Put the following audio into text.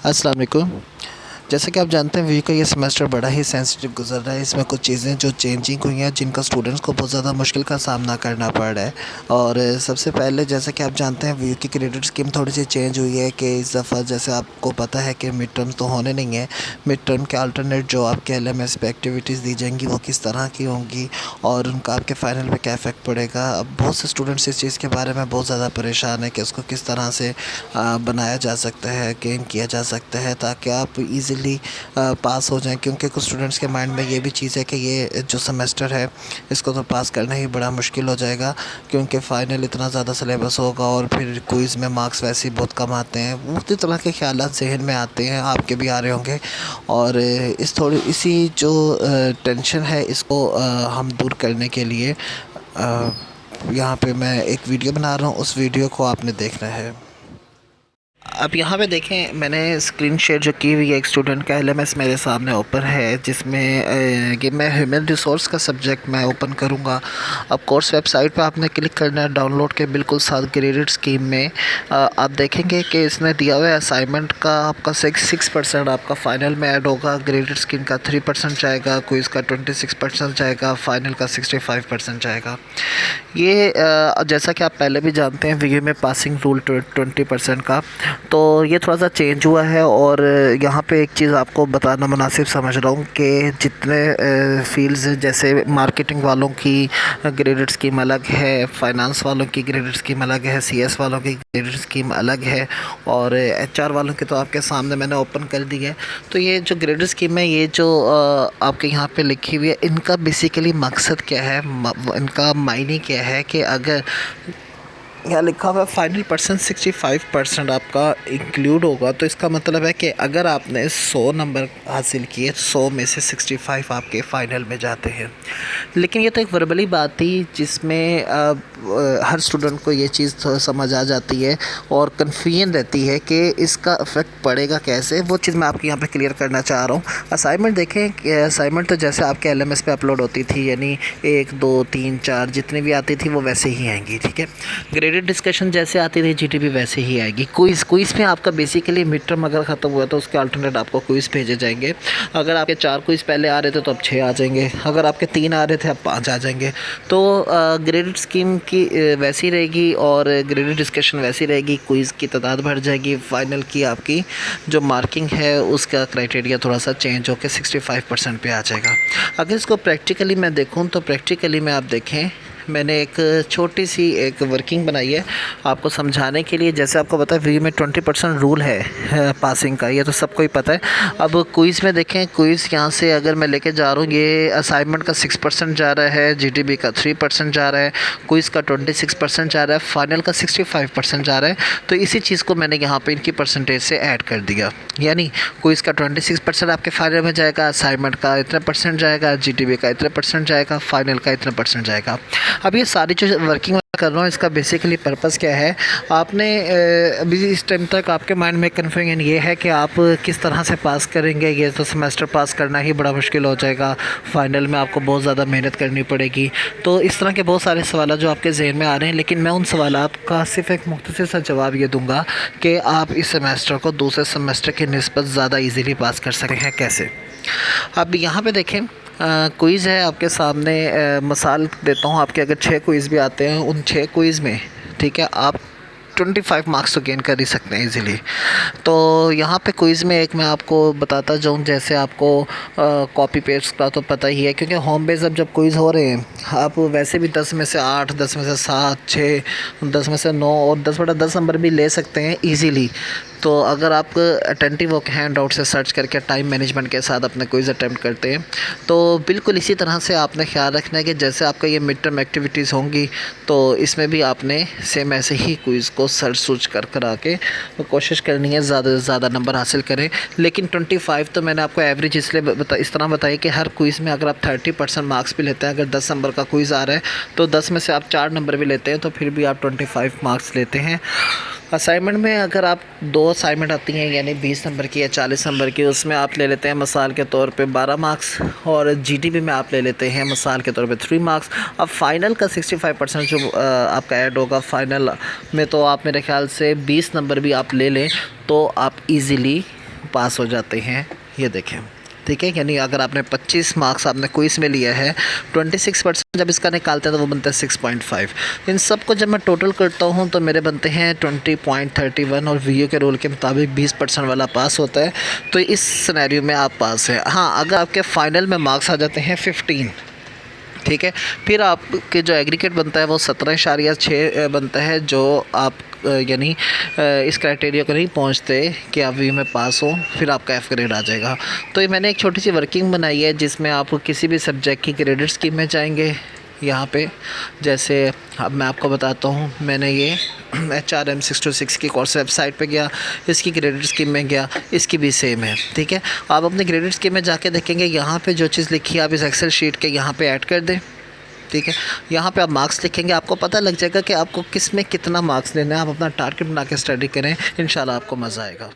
अस्सलाम वालेकुम। जैसे कि आप जानते हैं वी का ये सेमेस्टर बड़ा ही सेंसिटिव गुजर रहा है। इसमें कुछ चीज़ें जो चेंजिंग हुई हैं जिनका स्टूडेंट्स को बहुत ज़्यादा मुश्किल का सामना करना पड़ रहा है। और सबसे पहले जैसे कि आप जानते हैं वी की क्रेडिट स्कीम थोड़ी सी चेंज हुई है कि इस दफ़ा जैसे आपको पता है कि मिड टर्म्स तो होने नहीं है। मिड टर्म के अल्टरनेट जो आपके LMS पे एक्टिविटीज़ दी जाएंगी वो किस तरह की होंगी और उनका आपके फ़ाइनल पे क्या इफ़ेक्ट पड़ेगा। अब बहुत से स्टूडेंट्स इस चीज़ के बारे में बहुत ज़्यादा परेशान है कि उसको किस तरह से बनाया जा सकता है, गेन किया जा सकता है ताकि आप ईज़िली पास हो जाएं। क्योंकि कुछ स्टूडेंट्स के माइंड में ये भी चीज़ है कि ये जो सेमेस्टर है इसको तो पास करना ही बड़ा मुश्किल हो जाएगा, क्योंकि फ़ाइनल इतना ज़्यादा सिलेबस होगा और फिर क्विज़ में मार्क्स वैसे ही बहुत कम आते हैं। मुख्तलिफ़ तरह के ख़्यालात ज़हन में आते हैं, आपके भी आ रहे होंगे। और इसी जो टेंशन है इसको हम दूर करने के लिए यहाँ पे मैं एक वीडियो बना रहा हूँ। उस वीडियो को आपने देखना है। अब यहाँ पे देखें, मैंने स्क्रीन शेयर जो की हुई है एक स्टूडेंट का LMS मेरे सामने ओपन है, जिसमें कि मैं ह्यूमन रिसोर्स का सब्जेक्ट मैं ओपन करूँगा। अब कोर्स वेबसाइट पे आपने क्लिक करना है, डाउनलोड के बिल्कुल साथ ग्रेडेड स्कीम में आप देखेंगे कि इसने दिया हुआ है असाइनमेंट का आपका 6% आपका फ़ाइनल में ऐड होगा, ग्रेडेड स्कीम का 3% जाएगा, क्विज़ का 26% जाएगा, फ़ाइनल का 65% जाएगा। ये जैसा कि आप पहले भी जानते हैं वीडियो में पासिंग रूल 20% का, तो ये थोड़ा सा चेंज हुआ है। और यहाँ पे एक चीज़ आपको बताना मुनासिब समझ रहा हूँ कि जितने फील्ड्स जैसे मार्केटिंग वालों की ग्रेडेड स्कीम अलग है, फाइनेंस वालों की ग्रेडेड स्कीम अलग है, CS वालों की ग्रेडेड स्कीम अलग है, और HR वालों की तो आपके सामने मैंने ओपन कर दी है। तो ये जो ग्रेडेड स्कीम है, ये जो आपके यहाँ पे लिखी हुई है, इनका बेसिकली मकसद क्या है, इनका मायने क्या है कि अगर यहाँ लिखा हुआ फाइनल परसेंट 65% आपका इंक्लूड होगा, तो इसका मतलब है कि अगर आपने 100 नंबर हासिल किए, 100 में से 65 आपके फ़ाइनल में जाते हैं। लेकिन ये तो एक वर्बली बात थी जिसमें हर स्टूडेंट को ये चीज़ समझ आ जाती है और कन्फ्यूजन रहती है कि इसका इफ़ेक्ट पड़ेगा कैसे। वो चीज़ मैं आपके यहाँ पे क्लियर करना चाह रहा हूँ। असाइनमेंट देखें कि असाइनमेंट तो जैसे आपके LMS पे अपलोड होती थी, यानी 1 2 3 4 जितनी भी आती थी वो वैसे ही आएंगी, ठीक है। ग्रेडेड डिस्कशन जैसे आती थी GTP वैसे ही आएगी। क्विज़ में आपका बेसिकली मिड टर्म अगर ख़त्म हुआ तो उसके अल्टरनेट आपको क्विज़ भेजे जाएंगे। अगर आपके 4 क्विज़ पहले आ रहे थे तो अब 6 आ जाएंगे, अगर आपके 3 आ रहे थे अब 5 आ जाएंगे। तो ग्रेडेड स्कीम की वैसी रहेगी और ग्रेडेड डिस्कशन वैसी रहेगी, क्विज़ की तादाद बढ़ जाएगी, फ़ाइनल की आपकी जो मार्किंग है उसका क्राइटेरिया थोड़ा सा चेंज होकर 65% पे आ जाएगा। अगर इसको प्रैक्टिकली मैं देखूँ तो प्रैक्टिकली में आप देखें, मैंने एक छोटी सी एक वर्किंग बनाई है आपको समझाने के लिए। जैसे आपको पता है वी में 20% रूल है पासिंग का, ये तो सबको ही पता है। अब क्विज़ में देखें, क्विज़ यहाँ से अगर मैं लेके जा रहा हूँ, ये असाइनमेंट का 6% जा रहा है, GTP का 3% जा रहा है, क्विज़ का 26% जा रहा है, फाइनल का 65% जा रहा है। तो इसी चीज़ को मैंने यहाँ पे इनकी परसेंटेज से ऐड कर दिया, यानी क्विज़ का 26% आपके फाइनल में जाएगा, असाइनमेंट का इतना परसेंट जाएगा, GTP का इतना परसेंट जाएगा, फाइनल का इतना परसेंट जाएगा। अब ये सारी जो वर्किंग कर रहा हूँ इसका बेसिकली पर्पस क्या है, आपने अभी इस टाइम तक आपके माइंड में कन्फ्यूजन ये है कि आप किस तरह से पास करेंगे। ये तो सेमेस्टर पास करना ही बड़ा मुश्किल हो जाएगा, फाइनल में आपको बहुत ज़्यादा मेहनत करनी पड़ेगी। तो इस तरह के बहुत सारे सवाल जो आपके जहन में आ रहे हैं, लेकिन मैं उन सवालात का सिर्फ एक मुख्तसर सा जवाब ये दूँगा कि आप इस सेमेस्टर को दूसरे सेमेस्टर की निस्बत ज़्यादा ईज़िली पास कर सकते हैं। कैसे? अब यहाँ पे देखें, क्विज़ है आपके सामने, मिसाल देता हूँ, आपके अगर 6 क्विज़ भी आते हैं, उन 6 क्विज़ में, ठीक है, आप 25 मार्क्स तो गेन कर ही सकते हैं इजीली। तो यहाँ पे क्विज़ में एक मैं आपको बताता जाऊँ, जैसे आपको कॉपी पेस्ट का तो पता ही है, क्योंकि होम बेस अब जब क्विज़ हो रहे हैं, आप वैसे भी 10 में से 8, 10 में से 7, 6, 10 में से 9 और 10/10 नंबर भी ले सकते हैं ईज़िली। तो अगर आप अटेंटिव होकर हैंड आउट से सर्च करके टाइम मैनेजमेंट के साथ अपने क्विज़ अटैम्प्ट करते हैं, तो बिल्कुल इसी तरह से आपने ख्याल रखना है कि जैसे आपका ये मिड टर्म एक्टिविटीज़ होंगी तो इसमें भी आपने सेम ऐसे ही क्विज़ को सर्च सूच कर आके कोशिश करनी है ज़्यादा से ज़्यादा नंबर हासिल करें। लेकिन 25 तो मैंने आपको एवरेज इसलिए इस तरह बताई कि हर क्विज़ में अगर आप 30% मार्क्स भी लेते हैं, अगर 10 नंबर का क्विज़ आ रहा है तो 10 में से आप 4 नंबर भी लेते हैं तो फिर भी आप 25 मार्क्स लेते हैं। असाइनमेंट में अगर आप 2 असाइनमेंट आती हैं, यानी 20 नंबर की या 40 नंबर की, उसमें आप ले लेते हैं मिसाल के तौर पे 12 मार्क्स, और GTP में आप ले लेते हैं मिसाल के तौर पे 3 मार्क्स। अब फाइनल का 65% जो आपका ऐड होगा फाइनल में, तो आप मेरे ख्याल से 20 नंबर भी आप ले लें तो आप इजीली पास हो जाते हैं। ये देखें, ठीक है, यानी अगर आपने 25 मार्क्स आपने क्विज़ में लिया है, 26% जब इसका निकालते हैं तो वो बनता है 6.5। इन सब को जब मैं टोटल करता हूँ तो मेरे बनते हैं 20.31 और वीओ के रूल के मुताबिक 20% वाला पास होता है। तो इस सिनेरियो में आप पास हैं। हाँ, अगर आपके फ़ाइनल में मार्क्स आ जाते हैं 15, ठीक है, फिर आपके जो एग्रीगेट बनता है वो 17.6 बनता है, जो आप यानी इस क्राइटेरिया को नहीं पहुंचते कि आप वी में पास हो, फिर आपका एफ ग्रेड आ जाएगा। तो ये मैंने एक छोटी सी वर्किंग बनाई है जिसमें आप किसी भी सब्जेक्ट की क्रेडिट स्कीम में जाएंगे। यहाँ पे जैसे अब मैं आपको बताता हूँ, मैंने ये HRM 626 की कोर्स वेबसाइट पे गया, इसकी क्रेडिट स्कीम में गया, इसकी भी सेम है, ठीक है। आप अपने क्रेडिट स्कीम में जाके देखेंगे, यहाँ पे जो चीज़ लिखी है आप इस एक्सेल शीट के यहाँ पे ऐड कर दें, ठीक है। यहाँ पे आप मार्क्स लिखेंगे, आपको पता लग जाएगा कि आपको किस में कितना मार्क्स लेना है। आप अपना टारगेट बना के स्टडी करें, इंशाल्लाह आपको मज़ा आएगा।